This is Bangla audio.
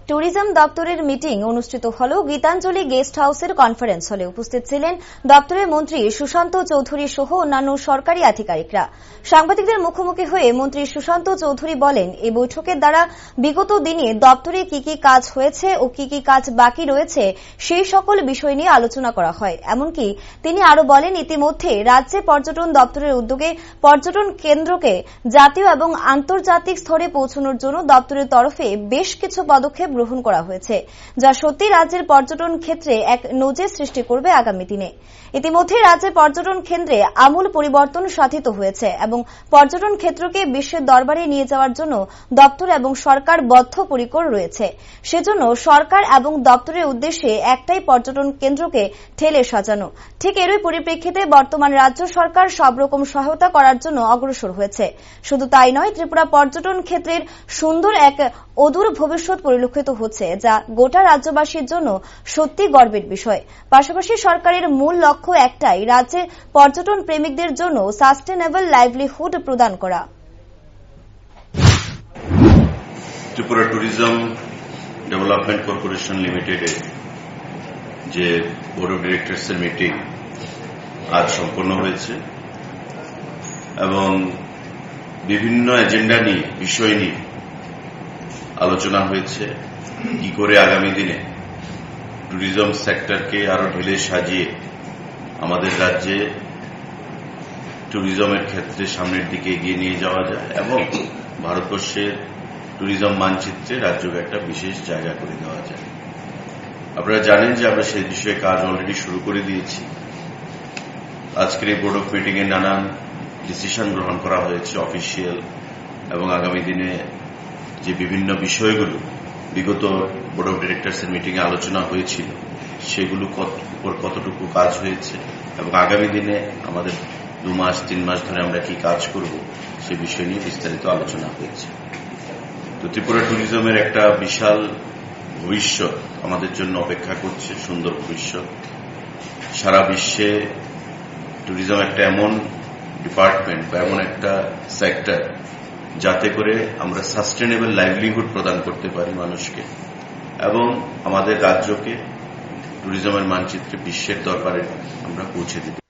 ট্যুরিজম দপ্তরের মিটিং অনুষ্ঠিত হল গীতাঞ্জলি গেস্ট হাউসের কনফারেন্স হলে। উপস্থিত ছিলেন দপ্তরের মন্ত্রী সুশান্ত চৌধুরী সহ অন্যান্য সরকারি আধিকারিকরা। সাংবাদিকদের মুখোমুখি হয়ে মন্ত্রী সুশান্ত চৌধুরী বলেন, এই বৈঠকের দ্বারা বিগত দিনে দপ্তরে কি কি কাজ হয়েছে ও কি কি কাজ বাকি রয়েছে সেই সকল বিষয় নিয়ে আলোচনা করা হয়। এমনকি তিনি আরো বলেন, ইতিমধ্যে রাজ্যে পর্যটন দপ্তরের উদ্যোগে পর্যটন কেন্দ্রকে জাতীয় এবং আন্তর্জাতিক স্তরে পৌঁছানোর জন্য দপ্তরের তরফে বেশ কিছু পদক্ষেপ গ্রহণ করা হয়েছে, যা সত্যি রাজ্যের পর্যটন ক্ষেত্রে এক নজির সৃষ্টি করবে আগামী দিনে। ইতিমধ্যে রাজ্যের পর্যটন কেন্দ্রে আমূল পরিবর্তন সাধিত হয়েছে এবং পর্যটন ক্ষেত্রকে বিশ্বের দরবারে নিয়ে যাওয়ার জন্য দপ্তর এবং সরকার বদ্ধপরিকর রয়েছে। সেজন্য সরকার এবং দপ্তরের উদ্দেশ্যে একটাই পর্যটন কেন্দ্রকে ঠেলে সাজানো। ঠিক এরই পরিপ্রেক্ষিতে বর্তমান রাজ্য সরকার সব রকম সহায়তা করার জন্য অগ্রসর হয়েছে। শুধু তাই নয়, ত্রিপুরা পর্যটন ক্ষেত্রের সুন্দর এক অদূর ভবিষ্যৎ পরিলক্ষিত হচ্ছে, যা গোটা রাজ্যবাসীর জন্য সত্যি গর্বের বিষয়। পাশাপাশি সরকারের মূল লক্ষ্য একটাই, রাজ্যে পর্যটন প্রেমিকদের জন্য সাস্টেনেবল লাইভলিহুড প্রদান করা। ত্রিপুরা ট্যুরিজম ডেভেলপমেন্ট কর্পোরেশন লিমিটেডের যে বোর্ড অফ ডিরেক্টরস এর মিটিং আজ সম্পন্ন হয়েছে এবং বিভিন্ন এজেন্ডা নিয়ে, বিষয় নিয়ে আলোচনা হয়েছে। কি করে আগামী দিনে ট্যুরিজম সেক্টরকে আরো ঢেলে সাজিয়ে আমাদের রাজ্যে ট্যুরিজমের ক্ষেত্রে সামনের দিকে এগিয়ে নিয়ে যাওয়া যায় এবং ভারতবর্ষের ট্যুরিজম মানচিত্রে রাজ্যকে একটা বিশেষ জায়গা করে দেওয়া যায়। আপনারা জানেন যে আমরা সেই বিষয়ে কাজ অলরেডি শুরু করে দিয়েছি। আজকের এই বোর্ড অফ মিটিং এ নানান ডিসিশন গ্রহণ করা হয়েছে অফিসিয়াল, এবং আগামী দিনে যে বিভিন্ন বিষয়গুলো বিগত বোর্ড অফ ডিরেক্টরস এর মিটিং এ আলোচনা হয়েছিল সেগুলো কতটুকু কাজ হয়েছে এবং আগামী দিনে আমাদের 2 মাস 3 মাস ধরে আমরা কি কাজ করব সে বিষয় নিয়ে বিস্তারিত আলোচনা হয়েছে। তো ত্রিপুরা ট্যুরিজমের একটা বিশাল ভবিষ্যৎ আমাদের জন্য অপেক্ষা করছে, সুন্দর ভবিষ্যৎ। সারা বিশ্বে ট্যুরিজম একটা এমন ডিপার্টমেন্ট বা এমন একটা সেক্টর যাতে করে আমরা সাস্টেনেবল লাইভলিহুড প্রদান করতে পারি মানুষকে এবং আমাদের রাজ্যকে ট্যুরিজমের মানচিত্রে বিশ্বের দরবারে আমরা পৌঁছে দিতে